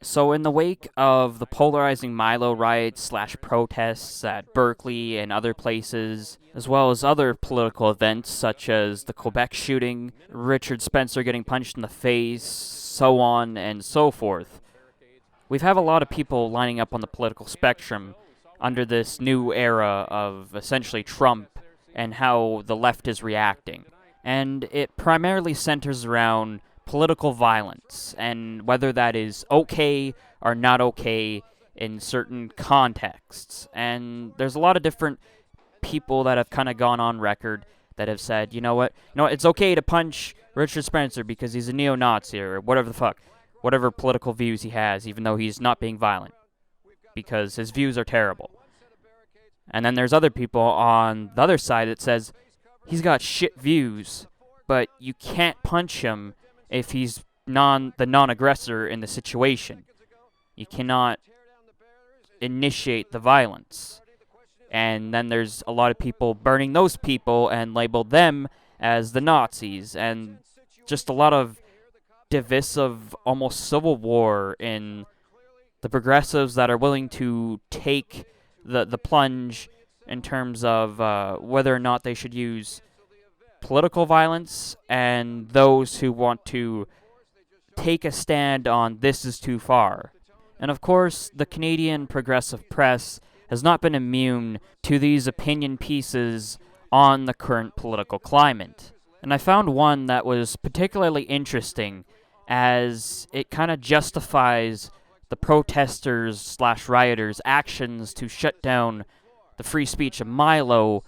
So, in the wake of the polarizing Milo riots slash protests at Berkeley and other places, as well as other political events such as the Quebec shooting, Richard Spencer getting punched in the face, so on and so forth, we've had a lot of people lining up on the political spectrum under this new era of essentially Trump and how the left is reacting. And it primarily centers around political violence and whether that is okay or not okay in certain contexts. And there's a lot of different people that have kind of gone on record that have said, it's okay to punch Richard Spencer because he's a neo-Nazi or whatever the fuck, whatever political views he has, even though he's not being violent, because his views are terrible. And then there's other people on the other side that says he's got shit views, but you can't punch him if he's the non-aggressor in the situation. You cannot initiate the violence. And then there's a lot of people burning those people and label them as the Nazis, and just a lot of divisive, almost civil war in the progressives that are willing to take the plunge in terms of whether or not they should use political violence, and those who want to take a stand on this is too far. And of course, the Canadian progressive press has not been immune to these opinion pieces on the current political climate. And I found one that was particularly interesting as it kind of justifies the protesters slash rioters' actions to shut down the free speech of Milo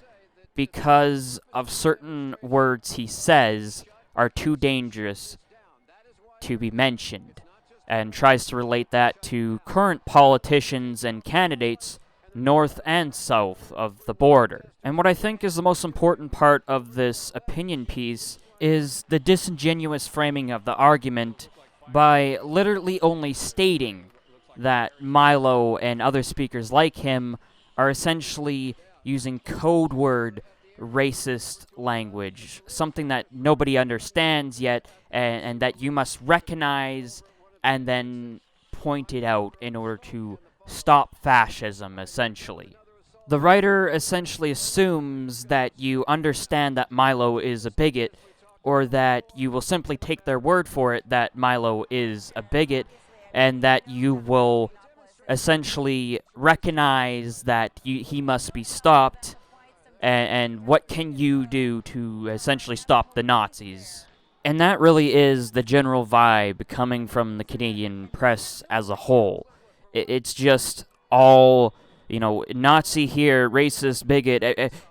because of certain words he says are too dangerous to be mentioned, and tries to relate that to current politicians and candidates north and south of the border. And what I think is the most important part of this opinion piece is the disingenuous framing of the argument by literally only stating that Milo and other speakers like him are essentially using code word racist language, something that nobody understands yet, and that you must recognize and then point it out in order to stop fascism, essentially. The writer essentially assumes that you understand that Milo is a bigot, or that you will simply take their word for it that Milo is a bigot, and that you will essentially recognize that he must be stopped, and what can you do to essentially stop the Nazis. And that really is the general vibe coming from the Canadian press as a whole. It's just all, Nazi here, racist, bigot,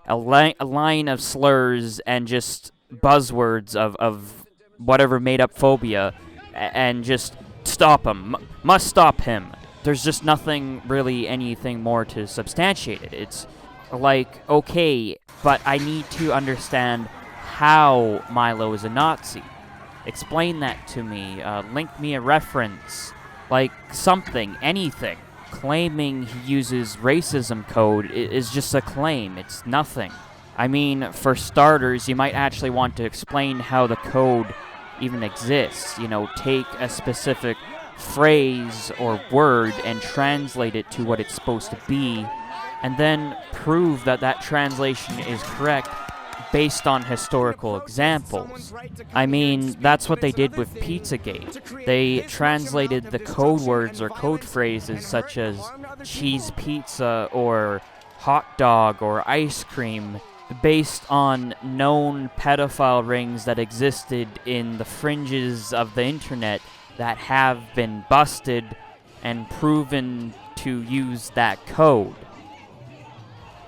a line of slurs and just buzzwords of whatever made-up phobia, and just stop him, must stop him. There's just nothing really, anything more to substantiate it. It's like, okay, but I need to understand how Milo is a Nazi. Explain that to me. Link me a reference. Like, something, anything. Claiming he uses racism code is just a claim. It's nothing. I mean, for starters, you might actually want to explain how the code even exists. Take a specific phrase or word and translate it to what it's supposed to be, and then prove that that translation is correct based on historical examples. I mean, that's what they did with Pizzagate. They translated the code words or code phrases such as cheese pizza or hot dog or ice cream based on known pedophile rings that existed in the fringes of the internet that have been busted and proven to use that code.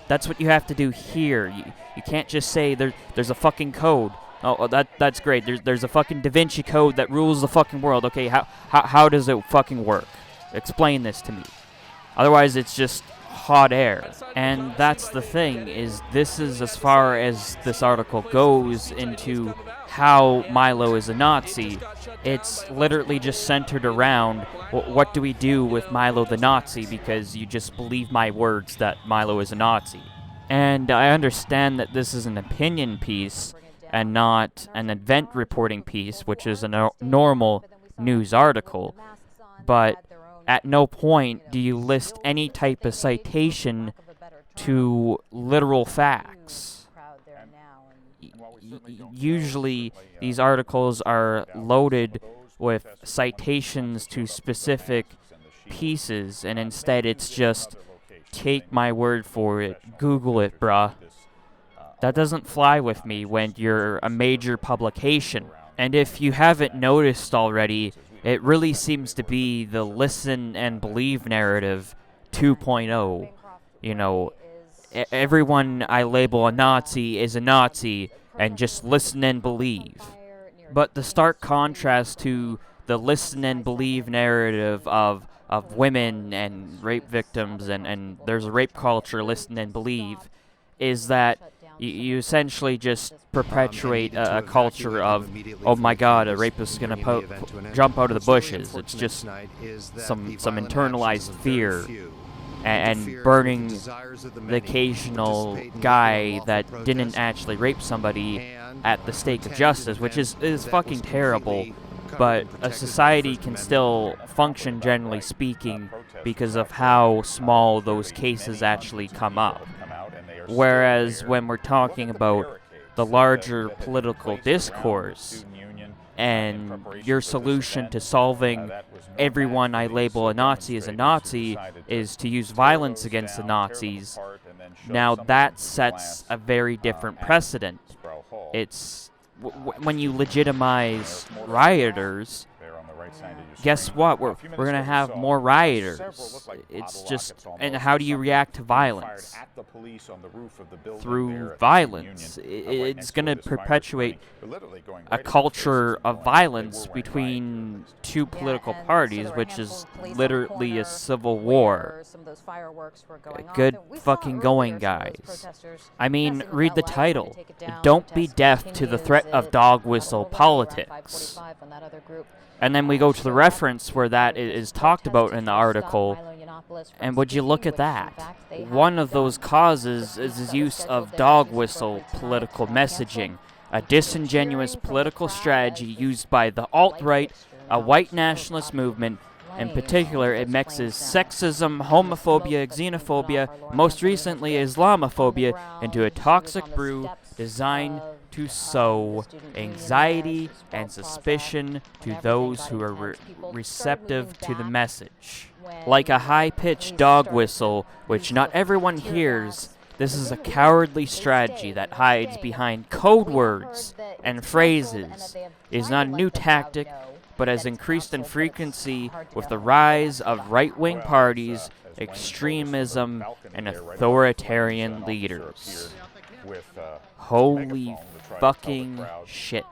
That's what you have to do here. You can't just say there's a fucking code. Oh, that's great. There's a fucking Da Vinci Code that rules the fucking world. Okay, how does it fucking work? Explain this to me. Otherwise, it's just hot air. And that's the thing, is this is as far as this article goes into how Milo is a Nazi. It's literally just centered around what do we do with Milo the Nazi, because you just believe my words that Milo is a Nazi. And I understand that this is an opinion piece and not an event reporting piece, which is a normal news article. But at no point do you list any type of citation to literal facts. Usually, these articles are loaded with citations to specific pieces, and instead it's just, take my word for it, Google it, bruh. That doesn't fly with me when you're a major publication. And if you haven't noticed already, it really seems to be the listen and believe narrative 2.0. You know, everyone I label a Nazi is a Nazi, and just listen and believe. But the stark contrast to the listen and believe narrative of women and rape victims, and there's a rape culture, listen and believe, is that you essentially just perpetuate a culture of, oh my god, a rapist is going to jump out of the bushes. It's just some internalized fear, and burning the occasional guy that didn't actually rape somebody at the stake of justice, which is fucking terrible. But a society can still function, generally speaking, because of how small those cases actually come up. Whereas when we're talking about the larger political discourse, and your solution to solving everyone I label a Nazi as a Nazi is to use violence against the Nazis, now that sets a very different precedent. It's when you legitimize rioters, guess what? We're going to have more rioters. It's just, and how do you react to violence? Through violence. It's going to perpetuate a culture of violence between two political parties, which is literally a civil war. Good fucking going, guys. I mean, read the title. Don't be deaf to the threat of dog whistle politics. And then we go to the reference where that is talked about in the article, and would you look at that? One of those causes is the use of dog whistle political messaging, a disingenuous political strategy used by the alt-right, a white nationalist movement. In particular, it mixes sexism, homophobia, xenophobia, most recently Islamophobia, into a toxic brew designed to sow anxiety and suspicion to those who are receptive to the message. Like a high-pitched dog whistle, which not everyone hears, this is a cowardly strategy that hides behind code words and phrases. It is not a new tactic, but has increased in frequency with the rise of right-wing parties, extremism, and authoritarian leaders. Holy fucking shit.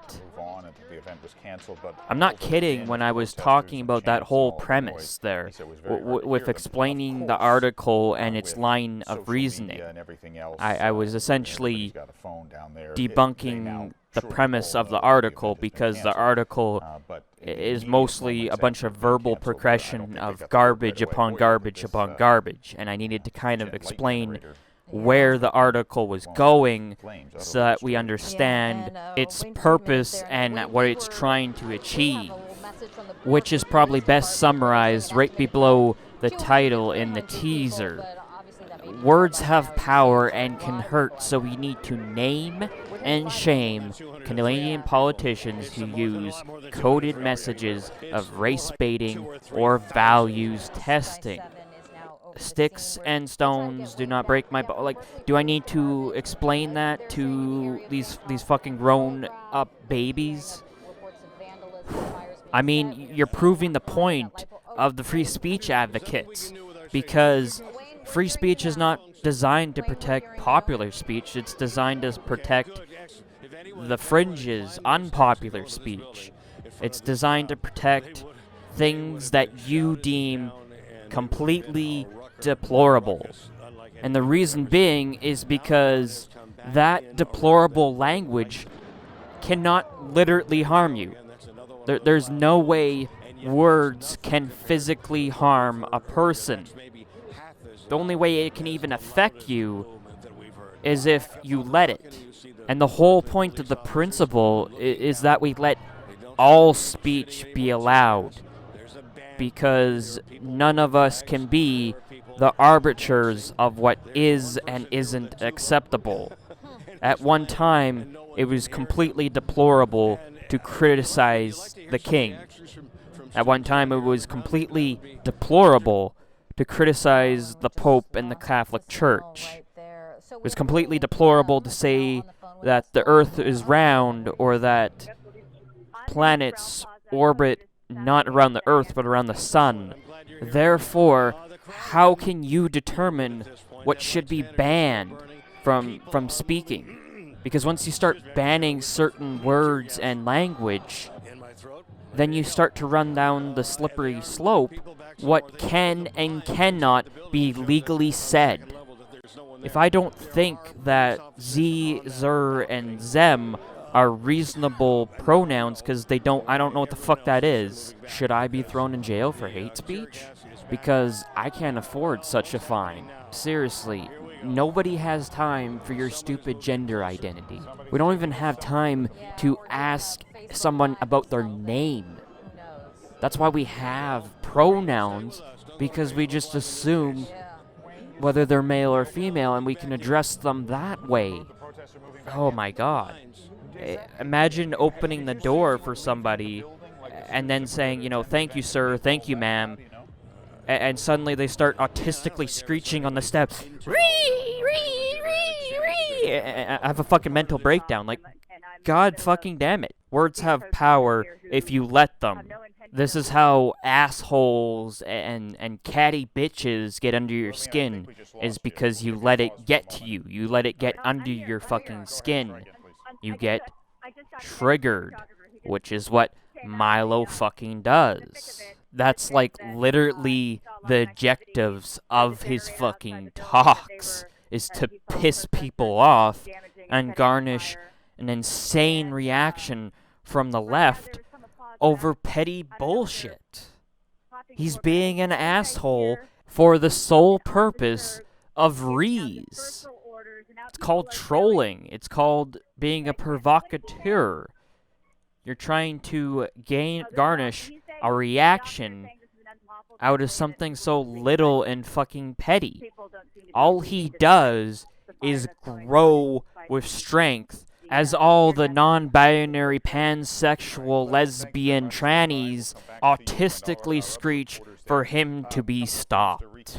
I'm not kidding when I was talking about that whole premise there, with explaining the article and its line of reasoning. I was essentially debunking the premise of the article, because the article is mostly a bunch of verbal progression of garbage upon garbage upon garbage, and I needed to kind of explain where the article was going so that we understand its purpose and what it's trying to achieve, which is probably best summarized right below the title in the teaser. Words have power and can hurt, so we need to name and shame Canadian politicians who use coded messages of race baiting or values testing. Sticks and stones do not break my bones. Like, do I need to explain that to these fucking grown-up babies? I mean, you're proving the point of the free speech advocates, because free speech is not designed to protect popular speech. It's designed to protect the fringes, unpopular speech. It's designed to protect things that you deem completely deplorable. And the reason being is because that deplorable language cannot literally harm you. There's no way words can physically harm a person. The only way it can even affect you is if you let it. And the whole point of the principle is that we let all speech be allowed. because none of us can be the arbiters of what is and isn't acceptable. At one time, it was completely deplorable to criticize the king. At one time, it was completely deplorable to criticize the Pope and the Catholic Church. It was completely deplorable to say that the Earth is round or that planets orbit not around the Earth but around the Sun. Therefore, how can you determine what should be banned from speaking? Because once you start banning certain words and language, then you start to run down the slippery slope what can and cannot be legally said. If I don't think that Z, Zer, and Zem are reasonable pronouns because I don't know what the fuck that is, should I be thrown in jail for hate speech? Because I can't afford such a fine. Seriously, nobody has time for your stupid gender identity. We don't even have time to ask someone about their name. That's why we have pronouns, because we just assume whether they're male or female, and we can address them that way. Oh my god. Imagine opening the door for somebody and then saying, thank you, sir, thank you, ma'am, and suddenly they start autistically screeching on the steps. Ree, ree, ree, ree. I have a fucking mental breakdown. Like, god fucking damn it. Words have power if you let them. This is how assholes and catty bitches get under your skin, is because you let it get to you. You let it get under your fucking skin. You get triggered, which is what Milo fucking does. That's like literally the objectives of his fucking talks, is to piss people off and garnish an insane reaction from the left over petty bullshit. He's being an asshole for the sole purpose of rees. It's called trolling. It's called being a provocateur. You're trying to garnish a reaction out of something so little and fucking petty. All he does is grow with strength as all the non-binary, pansexual, lesbian, trannies autistically screech for him to be stopped.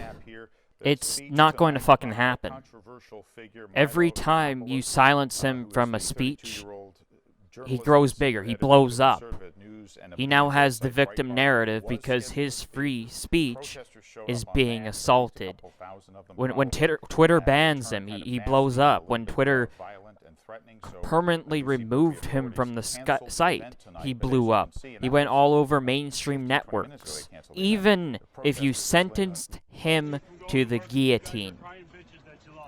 It's not going to fucking happen. Every time you silence him from a speech, he grows bigger, he blows up. He now has the victim narrative because his free speech is being assaulted. When Twitter bans him, he blows up. When Twitter permanently removed him from the site, he blew up. He went all over mainstream networks. Even if you sentenced him to the guillotine,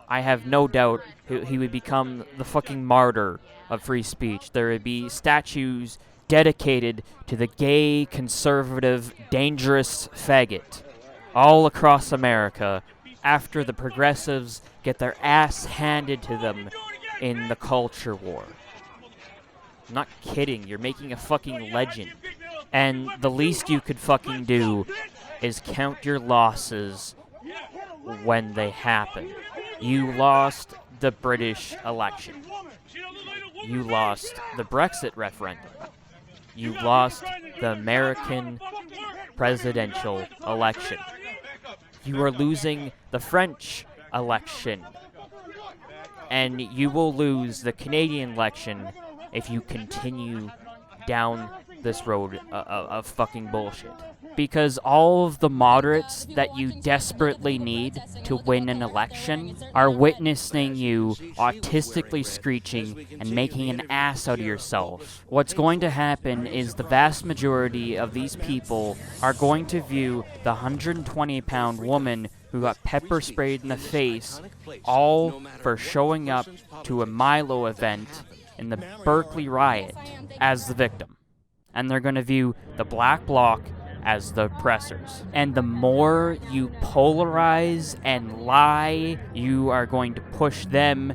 I have no doubt he would become the fucking martyr of free speech. There would be statues dedicated to the gay, conservative, dangerous faggot all across America after the progressives get their ass handed to them in the culture war. I'm not kidding, you're making a fucking legend. And the least you could fucking do is count your losses when they happen. You lost the British election. You lost the Brexit referendum. You lost the American presidential election. You are losing the French election. And you will lose the Canadian election if you continue down this road of fucking bullshit. Because all of the moderates that you desperately need to win an election are witnessing you autistically screeching and making an ass out of yourself. What's going to happen is the vast majority of these people are going to view the 120-pound woman who got pepper sprayed in the face, all for showing up to a Milo event in the Berkeley riot, as the victim. And they're going to view the black bloc as the oppressors. And the more you polarize and lie, you are going to push them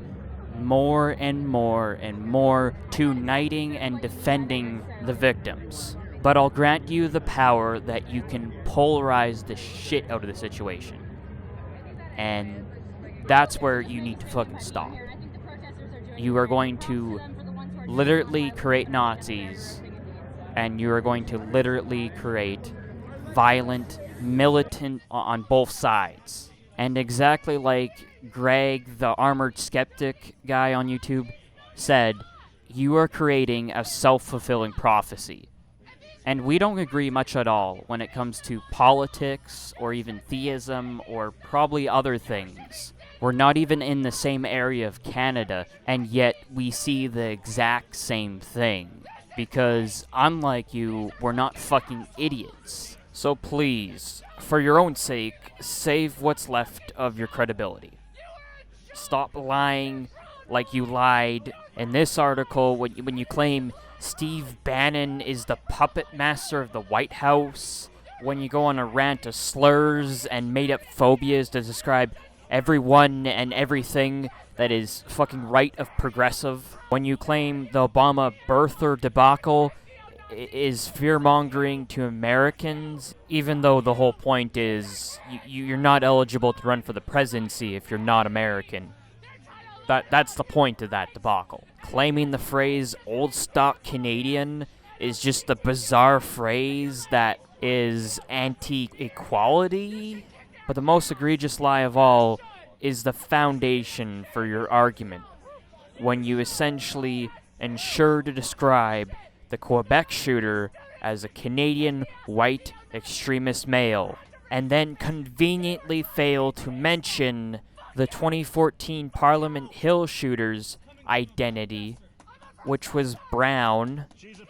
more and more and more to uniting and defending the victims. but I'll grant you the power that you can polarize the shit out of the situation. And that's where you need to fucking stop. You are going to literally create Nazis, and you are going to literally create violent, militant on both sides. And exactly like Greg, the Armored Skeptic guy on YouTube, said, you are creating a self-fulfilling prophecy. And we don't agree much at all when it comes to politics, or even theism, or probably other things. We're not even in the same area of Canada, and yet we see the exact same thing. Because, unlike you, we're not fucking idiots. So please, for your own sake, save what's left of your credibility. Stop lying like you lied in this article when you claim Steve Bannon is the puppet master of the White House, when you go on a rant of slurs and made-up phobias to describe everyone and everything that is fucking right of progressive, when you claim the Obama birther debacle is fear-mongering to Americans, even though the whole point is you're not eligible to run for the presidency if you're not American. That's the point of that debacle. Claiming the phrase old stock Canadian is just a bizarre phrase that is anti-equality. But the most egregious lie of all is the foundation for your argument, when you essentially ensure to describe the Quebec shooter as a Canadian white extremist male, and then conveniently fail to mention the 2014 Parliament Hill shooter's identity, which was brown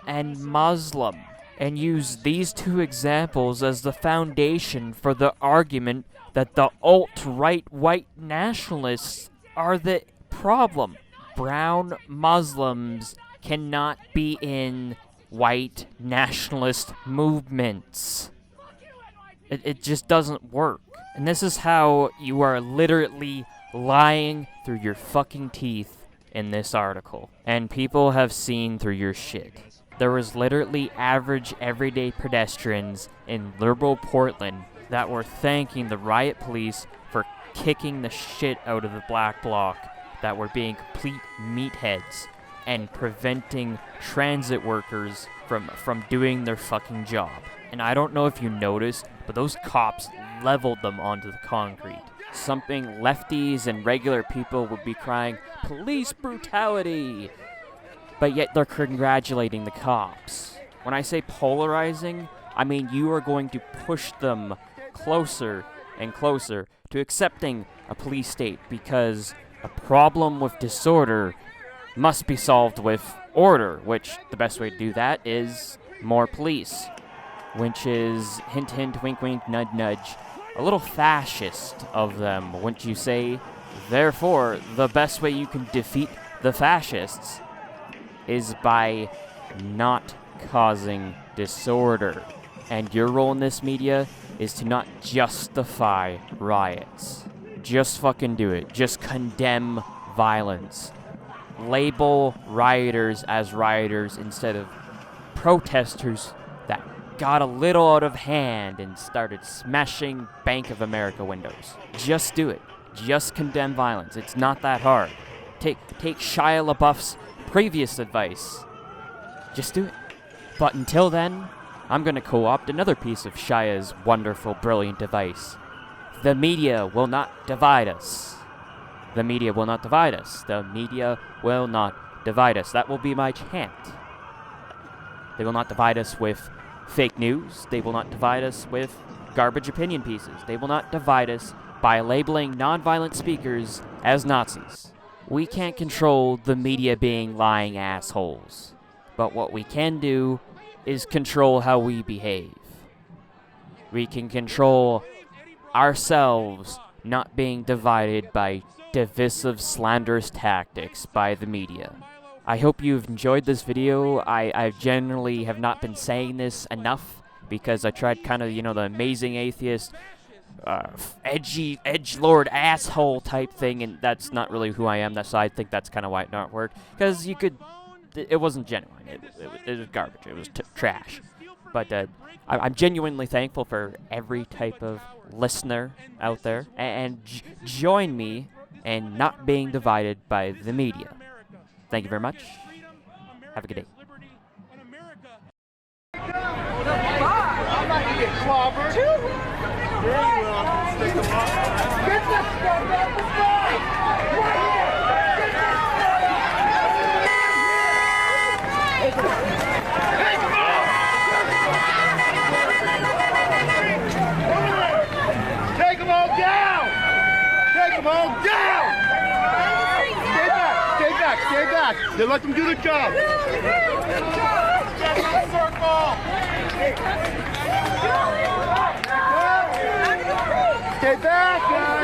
and Muslim, and use these two examples as the foundation for the argument that the alt-right white nationalists are the problem. Brown Muslims cannot be in white nationalist movements. It just doesn't work. And this is how you are literally lying through your fucking teeth in this article. And people have seen through your shit. There was literally average everyday pedestrians in liberal Portland that were thanking the riot police for kicking the shit out of the black bloc, that were being complete meatheads and preventing transit workers from doing their fucking job. And I don't know if you noticed, but those cops leveled them onto the concrete. Something lefties and regular people would be crying, police brutality! But yet they're congratulating the cops. When I say polarizing, I mean you are going to push them closer and closer to accepting a police state, because a problem with disorder must be solved with order, which the best way to do that is more police. Which is, hint hint, wink wink, nudge nudge, a little fascist of them, wouldn't you say? Therefore, the best way you can defeat the fascists is by not causing disorder. And your role in this media is to not justify riots. Just fucking do it. Just condemn violence. Label rioters as rioters instead of protesters that got a little out of hand and started smashing Bank of America windows. Just do it. Just condemn violence. It's not that hard. Take Shia LaBeouf's previous advice. Just do it. But until then, I'm going to co-opt another piece of Shia's wonderful, brilliant advice. The media will not divide us. The media will not divide us. The media will not divide us. That will be my chant. They will not divide us with fake news. They will not divide us with garbage opinion pieces. They will not divide us by labeling nonviolent speakers as Nazis. We can't control the media being lying assholes. But what we can do is control how we behave. We can control ourselves not being divided by divisive, slanderous tactics by the media. I hope you've enjoyed this video. I generally have not been saying this enough because I tried kind of, the amazing atheist, edgelord asshole type thing, and that's not really who I am. I think that's kind of why it not worked, because it wasn't genuine. It was garbage. It was trash. But I'm genuinely thankful for every type of listener out there, and join me in not being divided by the media. Thank you very much. Have a good day. I'm not gonna get clobbered. Yeah, you will. Stick them up. Get this stuff out the side! Right here! Get this stuff! Take them out! Take them all down! Take them all down! Stay back! Stay back! Stay back! Then let them do the job! Circle! Stay back, guys!